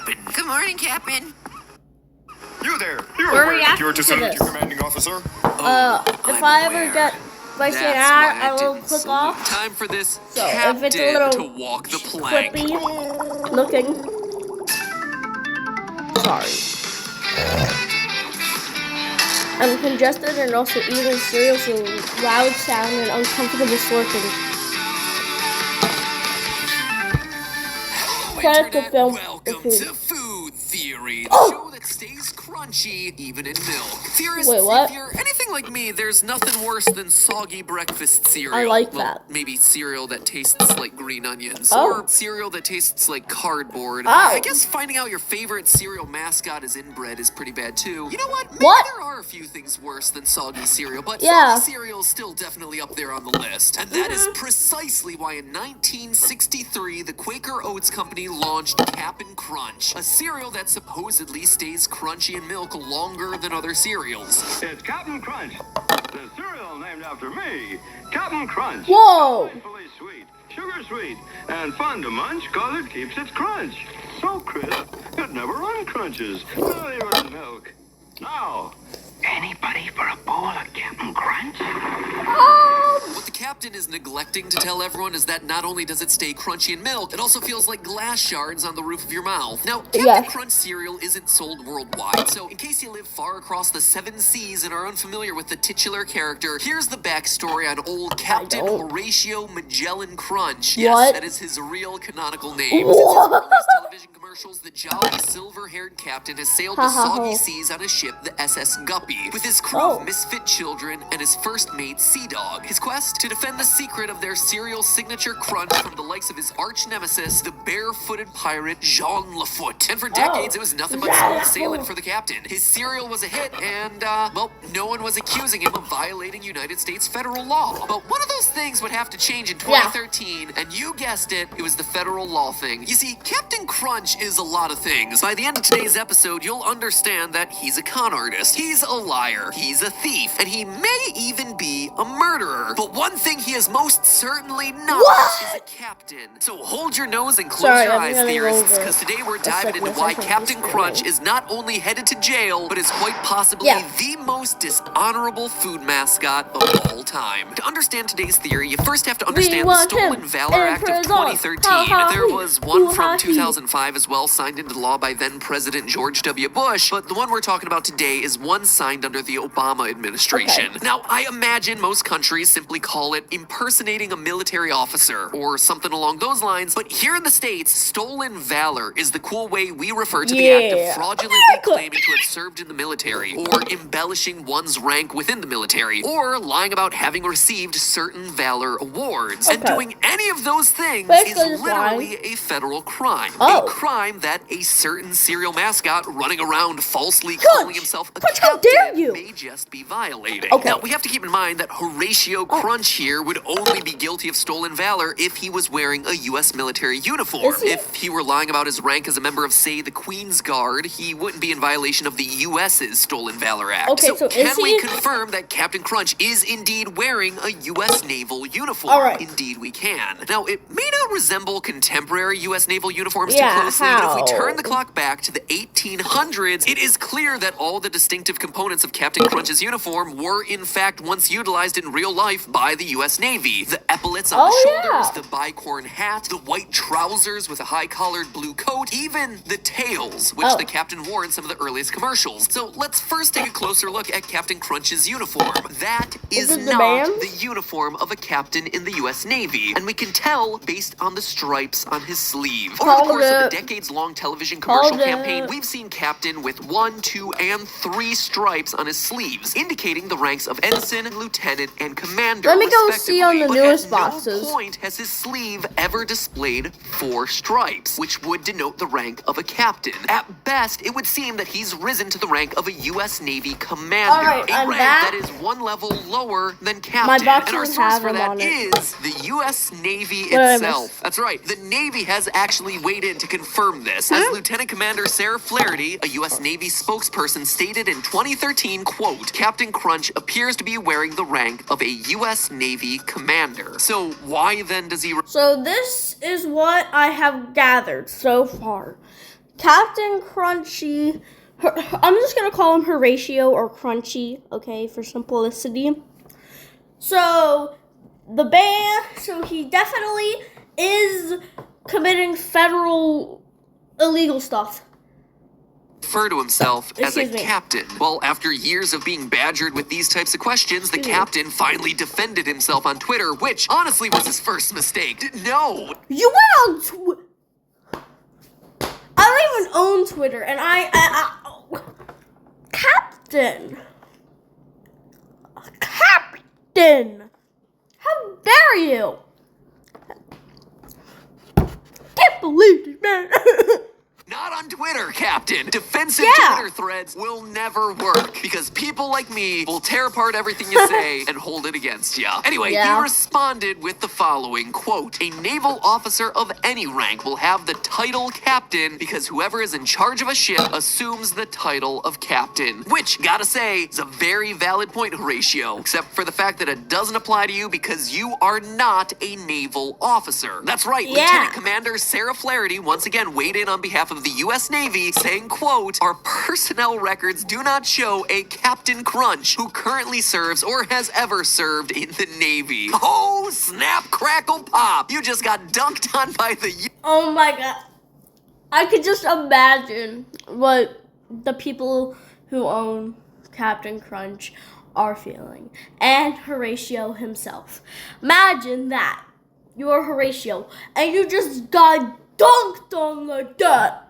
Captain. Good morning, Captain. You there. You're here to salute your commanding officer. If I ever get, if I see an ad, I will click off. Time for this So captain if it's a little to walk the plank. clippy looking, sorry. I'm congested and also eating cereal, so loud sound and uncomfortable slurping. Internet, welcome to Food Theory, the show that stays crunchy even in milk. Theorists, wait, what? if you're anything like me, there's nothing worse than soggy breakfast cereal. I like that. Maybe cereal that tastes like green onions, Oh. or cereal that tastes like cardboard. Oh. I guess finding out your favorite cereal mascot is inbred is pretty bad too. You know what? Maybe What? there are a few things worse than soggy cereal, but Yeah. soggy cereal is still definitely up there on the list. And that is precisely why in 1963, the Quaker Oats Company launched Cap'n Crunch, a cereal that supposedly stays crunchy in milk longer than other cereals. It's Cap'n Crunch, the cereal named after me. Cap'n Crunch. Whoa! Delightfully sweet, sugar sweet, and fun to munch because it keeps its crunch. So crisp, it never uncrunches, not even in milk. Now, anybody for a bowl of Cap'n Crunch? What the captain is neglecting to tell everyone is that not only does it stay crunchy in milk, it also feels like glass shards on the roof of your mouth. Now, Cap'n Crunch cereal isn't sold worldwide, so in case you live far across the 7 seas and are unfamiliar with the titular character, here's the backstory on old Captain Horatio Magellan Crunch. Yes, that is his real canonical name. Since his earliest television commercials, the jolly silver-haired captain has sailed the soggy seas on a ship, the SS Guppy, with his crew of misfit children and his first mate, Sea Dog. His quest? To defend the secret of their cereal signature crunch from the likes of his arch nemesis, the barefooted pirate Jean Lafoot. And for decades, it was nothing but smooth sailing for the captain. His cereal was a hit, and, well, no one was accusing him of violating United States federal law. But one of those things would have to change in 2013, and you guessed it, it was the federal law thing. You see, Captain Crunch is a lot of things. By the end of today's episode, you'll understand that he's a con artist, he's a liar, he's a thief, and he may even be a murderer. But one thing he is most certainly not is a captain. So hold your nose and close your eyes, theorists, because today we're diving into why Captain Crunch is not only headed to jail, but is quite possibly the most dishonorable food mascot of all time. To understand today's theory, you first have to understand the Stolen Valor Act of 2013. There was one from 2005 as well, signed into law by then-President George W. Bush, but the one we're talking about today is one signed under the Obama administration. Now, I imagine most countries simply call it impersonating a military officer or something along those lines, but here in the States, stolen valor is the cool way we refer to the act of fraudulently claiming to have served in the military, or embellishing one's rank within the military, or lying about having received certain valor awards. And doing any of those things is literally a federal crime. A crime that a certain cereal mascot running around falsely calling himself a captain may just be violating. Now, we have to keep in mind that Horatio Crunch here would only be guilty of stolen valor if he was wearing a U.S. military uniform. If he were lying about his rank as a member of, say, the Queen's Guard, he wouldn't be in violation of the U.S.'s Stolen Valor Act. So can we confirm that Captain Crunch is indeed wearing a U.S. naval uniform? Indeed we can. Now, it may not resemble contemporary U.S. naval uniforms too closely, but if we turn the clock back to the 1800s, it is clear that all the distinctive components of Captain Crunch's uniform were in fact once utilized in real life by the U.S. Navy. The epaulets on the shoulders, the bicorn hat, the white trousers with a high-collared blue coat, even the tails, which the captain wore in some of the earliest commercials. So let's first take a closer look at Captain Crunch's uniform. That is not the uniform of a captain in the U.S. Navy, and we can tell based on the stripes on his sleeve. Over the course of the decades-long television commercial campaign, we've seen Captain with 1, 2, and 3 stripes on his sleeves, indicating the ranks of ensign, lieutenant, and commander. Let me go see on the newest boxes. At no point has his sleeve ever displayed 4 stripes, which would denote the rank of a captain. At best, it would seem that he's risen to the rank of a U.S. Navy commander, a rank that is 1 level lower than captain. And our source for that is the U.S. Navy itself. That's right, the Navy has actually weighed in to confirm this, as Lieutenant Commander Sarah Flaherty, a U.S. Navy spokesperson, stated in 2013, quote, Captain Crunch appears to be wearing the rank of a U.S. Navy commander. So why then does he... So this is what I have gathered so far. Captain Crunchy, I'm just gonna call him Horatio or Crunchy, okay, for simplicity. So he definitely is committing federal illegal stuff. Refer to himself as a captain. Well, after years of being badgered with these types of questions, the captain finally defended himself on Twitter, which honestly was his first mistake. No! You went on Twitter. I don't even own Twitter, and Captain. How dare you? Can't believe it, man. Not on Twitter, Captain. Defensive Twitter threads will never work because people like me will tear apart everything you say and hold it against you. Anyway, he responded with the following, quote, "A naval officer of any rank will have the title captain because whoever is in charge of a ship assumes the title of captain." Which, gotta say, is a very valid point, Horatio, except for the fact that it doesn't apply to you because you are not a naval officer. That's right, Lieutenant Commander Sarah Flaherty once again weighed in on behalf of the U.S. Navy, saying, quote, "Our personnel records do not show a Captain Crunch who currently serves or has ever served in the Navy." Oh, snap, crackle, pop. You just got dunked on by the... Oh my god. I could just imagine what the people who own Captain Crunch are feeling. And Horatio himself. Imagine that. You're Horatio, and you just got dunked on like that.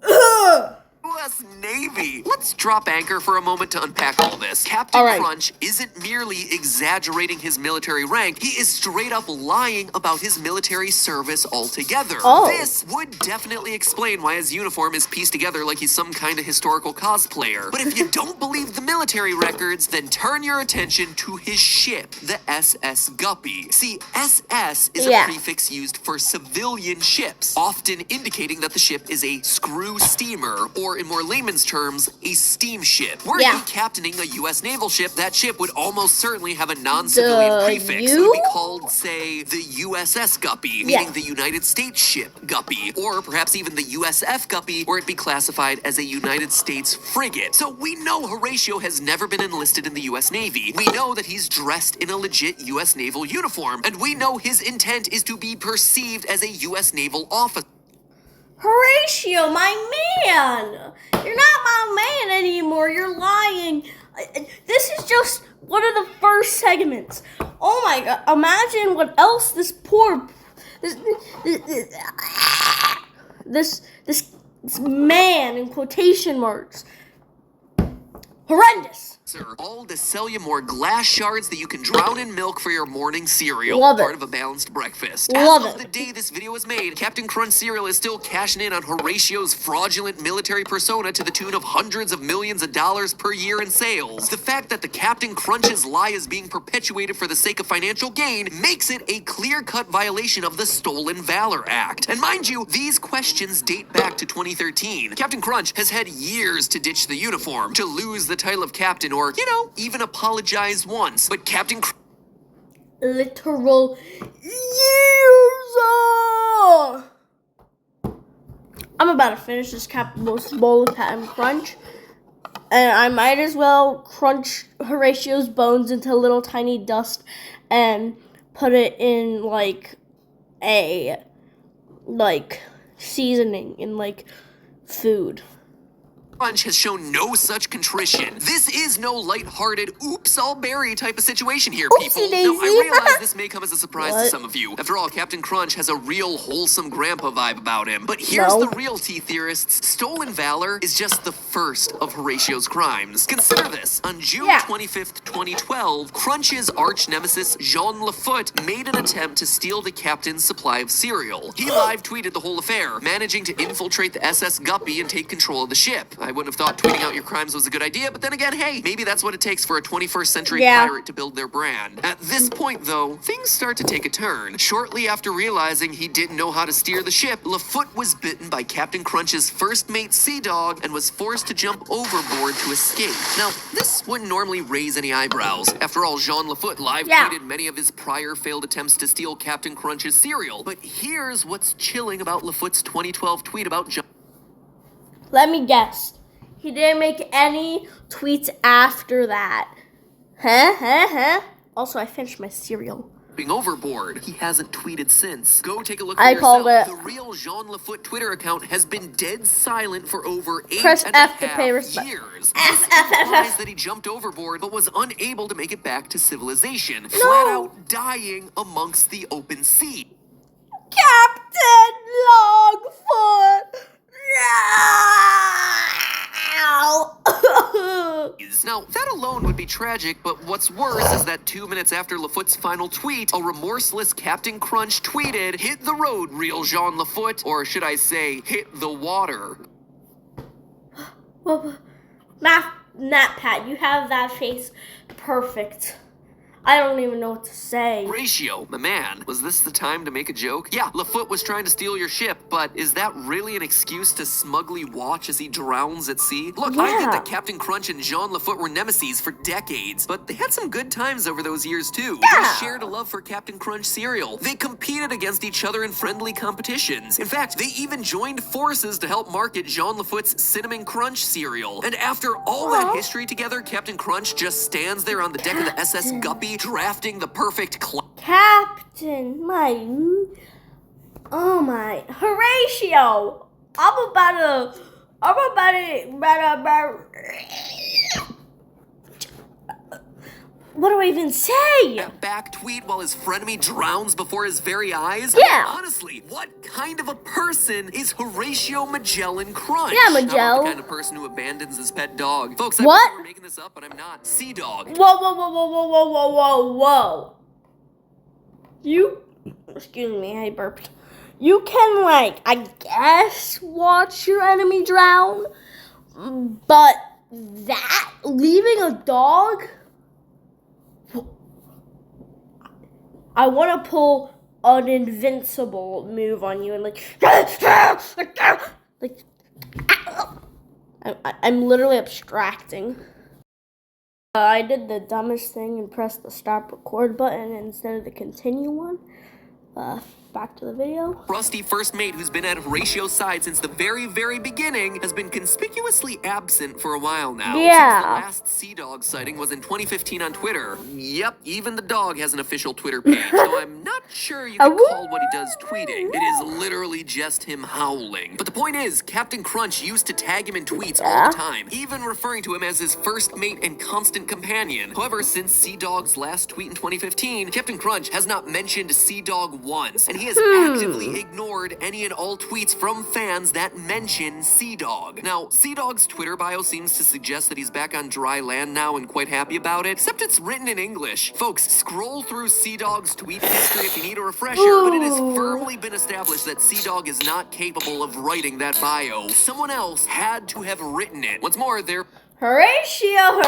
Ugh. U.S. Navy. Let's drop anchor for a moment to unpack all this. Captain Crunch isn't merely exaggerating his military rank. He is straight up lying about his military service altogether. This would definitely explain why his uniform is pieced together like he's some kind of historical cosplayer. But if you don't believe the military records, then turn your attention to his ship, the SS Guppy. See, SS is a prefix used for civilian ships, often indicating that the ship is a screw steamer, or in more layman's terms, a steamship. Were he captaining a U.S. naval ship, that ship would almost certainly have a non-civilian prefix. It would be called, say, the USS Guppy, meaning the United States ship Guppy, or perhaps even the USF Guppy, where it'd be classified as a United States frigate. So we know Horatio has never been enlisted in the U.S. Navy. We know that he's dressed in a legit U.S. naval uniform, and we know his intent is to be perceived as a U.S. naval officer. Horatio, my man! You're not my man anymore. You're lying. This is just one of the first segments. Oh my god! Imagine what else this man in quotation marks. Horrendous. All to sell you more glass shards that you can drown in milk for your morning cereal. Part of a balanced breakfast. As of the day this video was made, Captain Crunch cereal is still cashing in on Horatio's fraudulent military persona to the tune of hundreds of millions of dollars per year in sales. The fact that the Captain Crunch's lie is being perpetuated for the sake of financial gain makes it a clear-cut violation of the Stolen Valor Act. And mind you, these questions date back to 2013. Captain Crunch has had years to ditch the uniform, to lose the title of captain, or, you know, even apologize once. But Captain literal years. I'm about to finish this bowl of Captain Crunch, and I might as well crunch Horatio's bones into little tiny dust and put it in seasoning in food. Crunch has shown no such contrition. This is no lighthearted, oops, I'll berry type of situation here, people. Now, I realize this may come as a surprise to some of you. After all, Captain Crunch has a real wholesome grandpa vibe about him. But here's the real tea theorists. Stolen Valor is just the first of Horatio's crimes. Consider this. On June 25th, 2012, Crunch's arch nemesis, Jean Lafoot, made an attempt to steal the captain's supply of cereal. He live tweeted the whole affair, managing to infiltrate the SS Guppy and take control of the ship. I wouldn't have thought tweeting out your crimes was a good idea, but then again, hey, maybe that's what it takes for a 21st century pirate to build their brand. At this point, though, things start to take a turn. Shortly after realizing he didn't know how to steer the ship, Lafoot was bitten by Captain Crunch's first mate, Sea Dog, and was forced to jump overboard to escape. Now, this wouldn't normally raise any eyebrows. After all, Jean Lafoot live tweeted many of his prior failed attempts to steal Captain Crunch's cereal. But here's what's chilling about Lafoot's 2012 tweet about Jean. Let me guess. He didn't make any tweets after that. Huh? Also, I finished my cereal. Overboard. He hasn't tweeted since. Go take a look for I yourself. called it. The real Jean Lafoot Twitter account has been dead silent for over Press 8.5 F to pay respect. years. F, This F, F, implies F. that he jumped overboard but was unable to make it back to civilization. Flat out dying amongst the open sea. Captain Longfoot! No! Now, that alone would be tragic, but what's worse is that 2 minutes after Lafoot's final tweet, a remorseless Captain Crunch tweeted, "Hit the road, real Jean Lafoot," or should I say, hit the water. Nat Pat, you have that face perfect. I don't even know what to say. Horatio, my man, was this the time to make a joke? Yeah, Lafoot was trying to steal your ship, but is that really an excuse to smugly watch as he drowns at sea? Look, I get that Captain Crunch and Jean Lafoot were nemesis for decades, but they had some good times over those years too. Yeah. They shared a love for Captain Crunch cereal. They competed against each other in friendly competitions. In fact, they even joined forces to help market Jean Lafoot's Cinnamon Crunch cereal. And after all that history together, Captain Crunch just stands there on the deck of the SS Guppy drafting the perfect Captain, oh my, Horatio! I'm about to, what do I even say? back tweet while his frenemy drowns before his very eyes? Yeah. Honestly, what kind of a person is Horatio Magellan Crunch? Yeah, I'm Magell. not the kind of person who abandons his pet dog. Folks, I What? wish I were making this up, but I'm not. Sea Dog. Whoa. Excuse me, I burped. You can, I guess, watch your enemy drown, but that, leaving a dog? I want to pull an invincible move on you and I'm literally abstracting. I did the dumbest thing and pressed the stop record button instead of the continue one. Back to the video. Rusty first mate who's been at Horatio's side since the very, very beginning has been conspicuously absent for a while now. Yeah. Since the last Sea Dog sighting was in 2015 on Twitter. Yep, even the dog has an official Twitter page, so I'm not sure you can call what he does tweeting. It is literally just him howling. But the point is, Captain Crunch used to tag him in tweets all the time, even referring to him as his first mate and constant companion. However, since Sea Dog's last tweet in 2015, Captain Crunch has not mentioned Sea Dog once, and he has actively ignored any and all tweets from fans that mention Sea Dog. Now, Sea Dog's Twitter bio seems to suggest that he's back on dry land now and quite happy about it, except it's written in English. Folks, scroll through Sea Dog's tweet history if you need a refresher, but it has firmly been established that Sea Dog is not capable of writing that bio. Someone else had to have written it. What's more, there Horatio.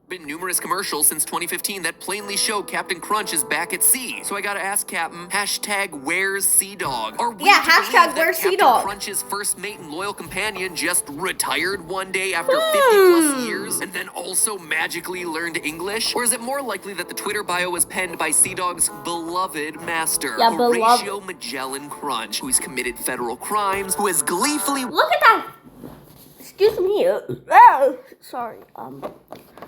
been numerous commercials since 2015 that plainly show Captain Crunch is back at sea. So I gotta ask, Captain, #where's Sea Dog? Are we to believe that #where's Sea Captain Dog? Crunch's first mate and loyal companion just retired one day after 50 plus years and then also magically learned English? Or is it more likely that the Twitter bio was penned by Sea Dog's beloved master, Yeah, Horatio Magellan Crunch, who's committed federal crimes, who has gleefully Look at that. Excuse me. Sorry.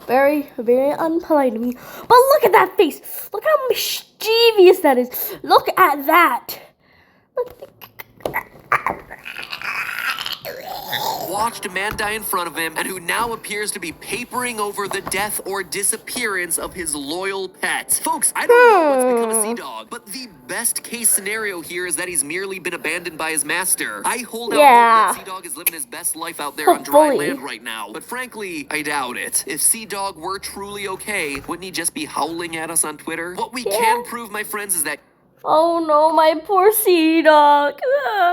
Very, very unpolite of me. But look at that face. Look how mischievous that is. Look at that. watched a man die in front of him and who now appears to be papering over the death or disappearance of his loyal pet. Folks, I don't know what's become of Sea Dog, but the best case scenario here is that he's merely been abandoned by his master. I hold out hope that Sea Dog is living his best life out there on dry land right now, but frankly, I doubt it. If Sea Dog were truly okay, wouldn't he just be howling at us on Twitter? What we can prove, my friends, is that oh no, my poor Sea Dog.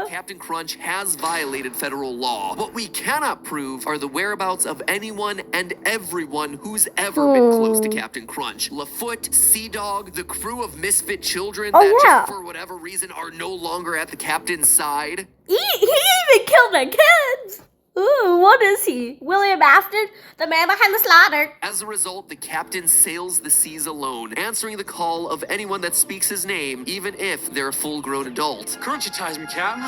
Captain Crunch has violated federal law. What we cannot prove are the whereabouts of anyone and everyone who's ever been close to Captain Crunch. Lafoot, Sea Dog, the crew of misfit children that just for whatever reason are no longer at the captain's side. He even killed the kids. Ooh, what is he? William Afton, the man behind the slaughter. As a result, the captain sails the seas alone, answering the call of anyone that speaks his name, even if they're a full-grown adult. Crunchy ties me, Captain.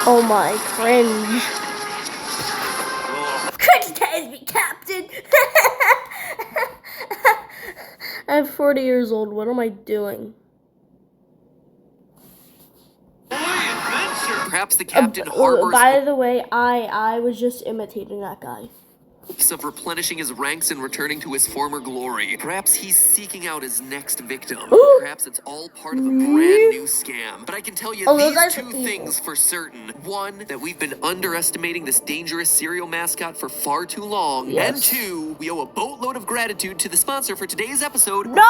Oh my, cringe. Criticize me, Captain. I'm 40 years old. What am I doing? Perhaps the captain harbors By the way, I was just imitating that guy. hopes of replenishing his ranks and returning to his former glory. Perhaps he's seeking out his next victim. Perhaps it's all part of a brand new scam. But I can tell you these two things for certain. One, that we've been underestimating this dangerous cereal mascot for far too long. Yes. And two, we owe a boatload of gratitude to the sponsor for today's episode. No.